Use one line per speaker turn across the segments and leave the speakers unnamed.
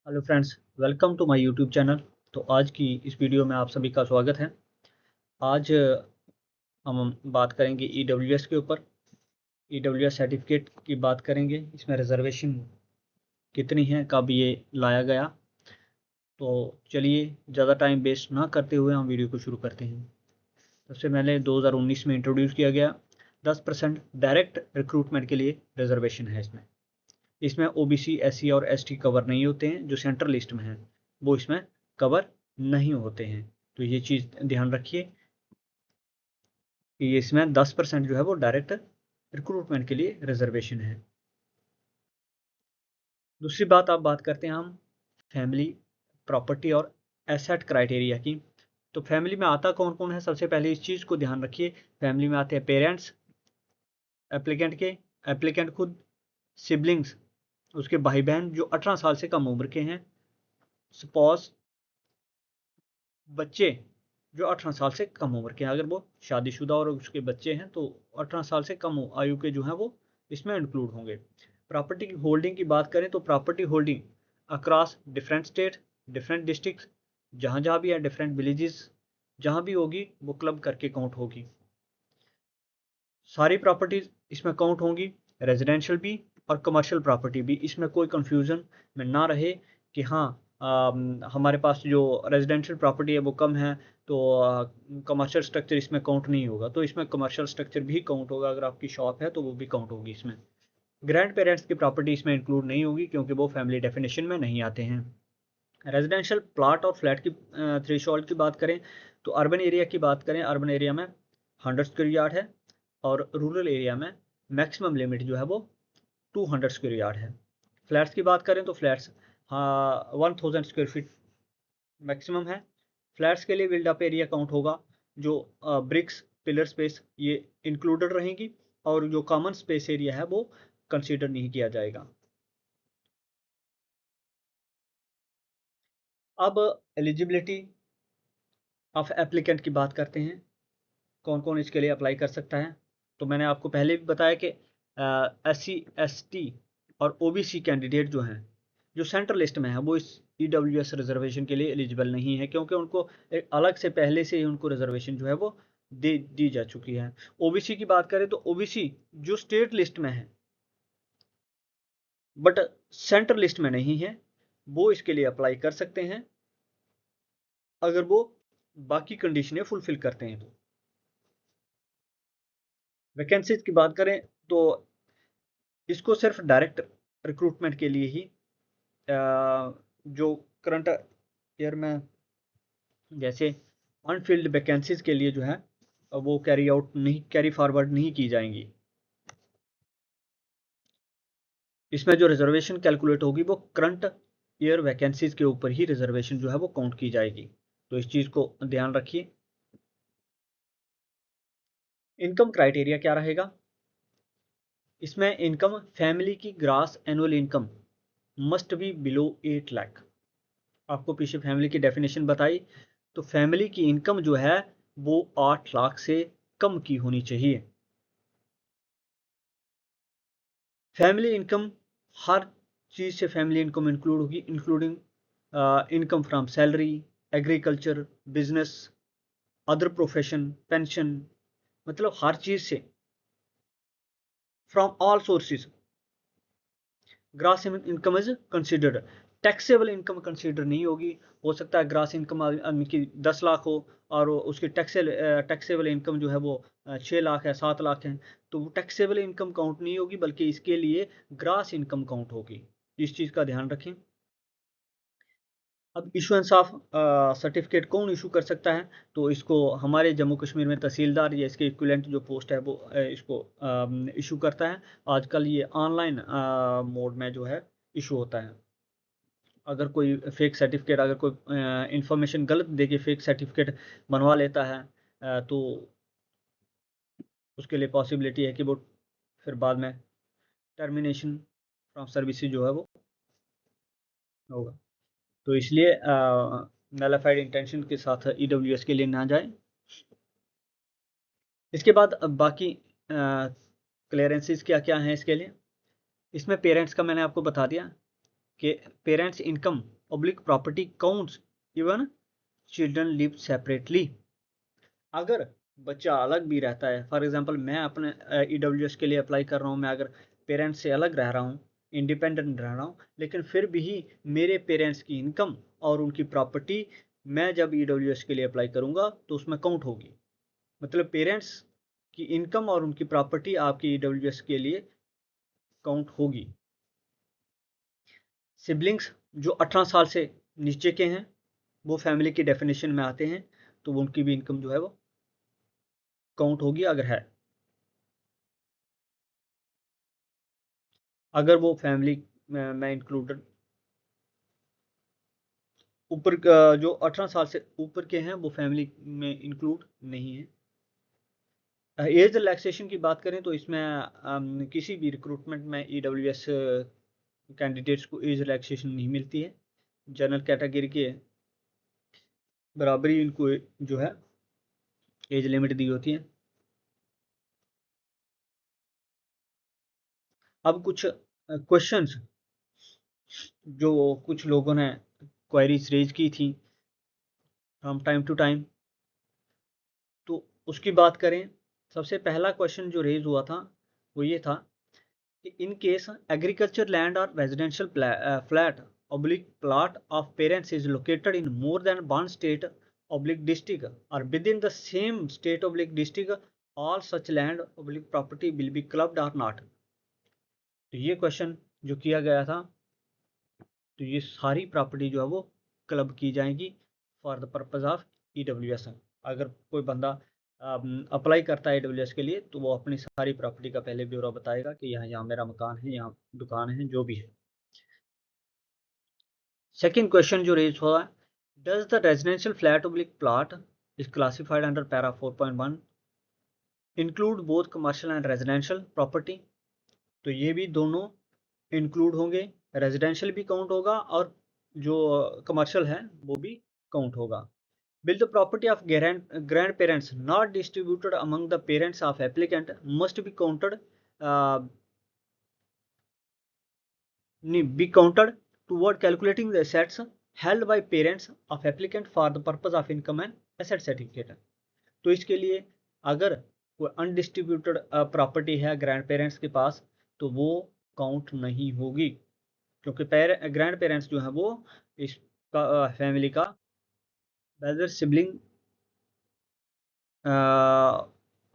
Hello friends, welcome to my YouTube channel. तो आज की इस वीडियो में आप सभी का स्वागत है। आज हम बात करेंगे ईडब्ल्यूएस के ऊपर। ईडब्ल्यूएस सर्टिफिकेट की बात करेंगे, इसमें रिजर्वेशन कितनी है, कब ये लाया गया। तो चलिए ज़्यादा टाइम वेस्ट ना करते हुए हम वीडियो को शुरू करते हैं। सबसे पहले 2019 में इंट्रोड्यूस किया गया 10% डायरेक्ट रिक्रूटमेंट के लिए रिजर्वेशन है। इसमें ओबीसी, एससी और एसटी कवर नहीं होते हैं। जो सेंट्रल लिस्ट में हैं वो इसमें कवर नहीं होते हैं। तो ये चीज़ ध्यान रखिए कि इसमें 10% जो है वो डायरेक्ट रिक्रूटमेंट के लिए रिजर्वेशन है। दूसरी बात आप बात करते हैं हम फैमिली, प्रॉपर्टी और एसेट क्राइटेरिया की। तो फैमिली में आता कौन कौन है, सबसे पहले इस चीज़ को ध्यान रखिए। फैमिली में आते हैं पेरेंट्स एप्लीकेंट खुद, सिबलिंग्स, उसके भाई बहन जो 18 साल से कम उम्र के हैं, स्पॉस, बच्चे जो 18 साल से कम उम्र के हैं। अगर वो शादीशुदा और उसके बच्चे हैं तो 18 साल से कम आयु के जो हैं वो इसमें इंक्लूड होंगे। प्रॉपर्टी की होल्डिंग की बात करें तो property holding across different state, different district, जहाँ जहाँ भी है, डिफरेंट विलेजेस, जहाँ भी होगी वो क्लब करके काउंट होगी। सारी प्रॉपर्टीज इसमें काउंट होंगी, रेजिडेंशियल भी और कमर्शियल प्रॉपर्टी भी। इसमें कोई कंफ्यूजन में ना रहे कि हाँ हमारे पास जो रेजिडेंशियल प्रॉपर्टी है वो कम है तो कमर्शियल स्ट्रक्चर इसमें काउंट नहीं होगा। तो इसमें कमर्शियल स्ट्रक्चर भी काउंट होगा। अगर आपकी शॉप है तो वो भी काउंट होगी इसमें। ग्रैंड पेरेंट्स की प्रॉपर्टी इसमें इंक्लूड नहीं होगी क्योंकि वो फैमिली डेफिनेशन में नहीं आते हैं। रेजिडेंशियल प्लॉट और फ्लैट की थ्रेशोल्ड की बात करें तो अर्बन एरिया की बात करें, अर्बन एरिया में 100 स्क्वायर यार्ड है और रूरल एरिया में मैक्सिमम लिमिट जो है वो 200 स्क्वायर यार्ड है। फ्लैट्स की बात करें तो फ्लैट्स 1000 स्क्वायर फीट मैक्सिमम है। फ्लैट्स के लिए बिल्ड अप एरिया काउंट होगा। जो ब्रिक्स, पिलर स्पेस ये इंक्लूडेड रहेंगी और जो कॉमन स्पेस एरिया है वो कंसीडर नहीं किया जाएगा। अब एलिजिबिलिटी ऑफ एप्लीकेंट की बात करते हैं, कौन कौन इसके लिए अप्लाई कर सकता है। तो मैंने आपको पहले भी बताया कि एससी, एसटी और ओबीसी कैंडिडेट जो हैं, जो सेंट्रल लिस्ट में है, वो इस ईडब्ल्यूएस रिजर्वेशन के लिए एलिजिबल नहीं है क्योंकि उनको एक अलग से पहले से ही उनको रिजर्वेशन जो है वो दे दी जा चुकी है। ओबीसी की बात करें तो ओबीसी जो स्टेट लिस्ट में है बट सेंट्रल लिस्ट में नहीं है, वो इसके लिए अप्लाई कर सकते हैं अगर वो बाकी कंडीशनें फुलफिल करते हैं। तो वैकेंसीज की बात करें तो इसको सिर्फ डायरेक्ट रिक्रूटमेंट के लिए ही जो करंट ईयर में जैसे अनफिल्ड वैकेंसीज के लिए जो है वो कैरी फॉरवर्ड नहीं की जाएंगी। इसमें जो रिजर्वेशन कैलकुलेट होगी वो करंट ईयर वैकेंसीज के ऊपर ही रिजर्वेशन जो है वो काउंट की जाएगी। तो इस चीज़ को ध्यान रखिए। इनकम क्राइटेरिया क्या रहेगा, इसमें इनकम फैमिली की grass annual income must be below 8 lakh. आपको पीछे फैमिली की डेफिनेशन बताई, तो फैमिली की इनकम जो है वो 8 लाख से कम की होनी चाहिए। फैमिली इनकम, हर चीज़ से फैमिली इनकम इंक्लूड होगी, including income from salary, agriculture, business, other profession, pension, मतलब हर चीज़ से, from all sources grass income is considered. Taxable income consider नहीं होगी। हो सकता है ग्रास इनकम आदमी की 10 लाख हो और उसकी टैक्सेबल इनकम जो है वो 6 लाख है, 7 लाख है, तो वो टैक्सेबल इनकम काउंट नहीं होगी बल्कि इसके लिए ग्रास इनकम काउंट होगी। इस चीज़ का ध्यान रखें। अब इशुएंस ऑफ सर्टिफिकेट कौन इशू कर सकता है, तो इसको हमारे जम्मू कश्मीर में तहसीलदार या इसके इक्विवेलेंट जो पोस्ट है वो इसको इशू करता है। आजकल ये ऑनलाइन मोड में जो है इशू होता है। अगर कोई फेक सर्टिफिकेट, अगर कोई इंफॉर्मेशन गलत दे के फेक सर्टिफिकेट बनवा लेता है तो उसके लिए पॉसिबिलिटी है कि वो फिर बाद में टर्मिनेशन फ्रॉम सर्विसेज जो है वो होगा। तो इसलिए नलिफाइड इंटेंशन के साथ ईडब्ल्यूएस के लिए ना जाए। इसके बाद अब बाकी क्लियरेंसेस क्या क्या हैं इसके लिए। इसमें पेरेंट्स का मैंने आपको बता दिया कि parents income oblique property counts even children live separately. अगर बच्चा अलग भी रहता है, फॉर एग्जांपल मैं अपने ईडब्ल्यूएस के लिए अप्लाई कर रहा हूँ, मैं अगर पेरेंट्स से अलग रह रहा हूँ, इंडिपेंडेंट रह रहा हूँ, लेकिन फिर भी मेरे पेरेंट्स की इनकम और उनकी प्रॉपर्टी मैं जब ईडब्ल्यूएस के लिए अप्लाई करूँगा तो उसमें काउंट होगी। मतलब पेरेंट्स की इनकम और उनकी प्रॉपर्टी आपकी ईडब्ल्यूएस के लिए काउंट होगी। सिबलिंग्स जो 18 साल से नीचे के हैं वो फैमिली की डेफिनेशन में आते हैं, तो उनकी भी इनकम जो है वो काउंट होगी अगर है। अगर वो फैमिली में इंक्लूडेड ऊपर जो 18 साल से ऊपर के हैं वो फैमिली में इंक्लूड नहीं है। एज रिलैक्सेशन की बात करें तो इसमें किसी भी रिक्रूटमेंट में ईडब्ल्यूएस कैंडिडेट्स को एज रिलैक्सेशन नहीं मिलती है। जनरल कैटेगरी के बराबरी इनको जो है एज लिमिट दी होती है। अब कुछ क्वेश्चंस जो कुछ लोगों ने क्वेरीज रेज की थी फ्रॉम टाइम टू टाइम, तो उसकी बात करें। सबसे पहला क्वेश्चन जो रेज हुआ था वो ये था कि इन केस एग्रीकल्चर लैंड और residential flat oblique plot of parents is located in more than one state oblique district और with in the same state oblique district all such land oblique property will be clubbed और not. तो ये question जो किया गया था, तो ये सारी प्रॉपर्टी जो है वो क्लब की जाएगी for the purpose of EWS. अगर कोई बंदा अप्लाई करता है ईडब्ल्यूएस के लिए तो वो अपनी सारी प्रॉपर्टी का पहले ब्यौरा बताएगा कि यहाँ यहाँ मेरा मकान है, यहाँ दुकान है, जो भी है। सेकंड क्वेश्चन जो रेज हुआ, does the residential flat oblique plot is classified under para 4.1 include both commercial and residential property. तो ये भी दोनों इंक्लूड होंगे, रेजिडेंशियल भी काउंट होगा और जो कमर्शियल है वो भी काउंट होगा। Will the property of grandparents not distributed among the parents of applicant must be counted toward calculating the assets held by parents of applicant for the purpose of income and asset certificate। तो इसके लिए अगर कोई undistributed property है grand parents के पास तो वो count नहीं होगी, क्योंकि ग्रैंड पेरेंट्स जो है वो इस फैमिली का brother sibling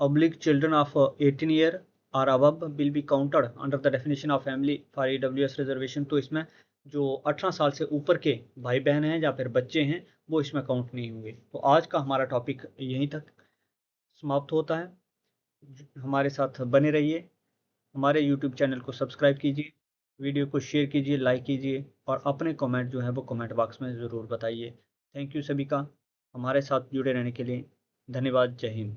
oblique children of 18 year or above will be counted under the definition of family for EWS reservation। तो इसमें जो 18 साल से ऊपर के भाई बहन हैं या फिर बच्चे हैं वो इसमें काउंट नहीं होंगे। तो आज का हमारा टॉपिक यहीं तक समाप्त होता है। हमारे साथ बने रहिए, हमारे YouTube चैनल को सब्सक्राइब कीजिए, वीडियो को शेयर कीजिए, लाइक कीजिए और अपने कमेंट जो है वो कमेंट बॉक्स में ज़रूर बताइए। थैंक यू सभी का हमारे साथ जुड़े रहने के लिए। धन्यवाद। जय हिंद।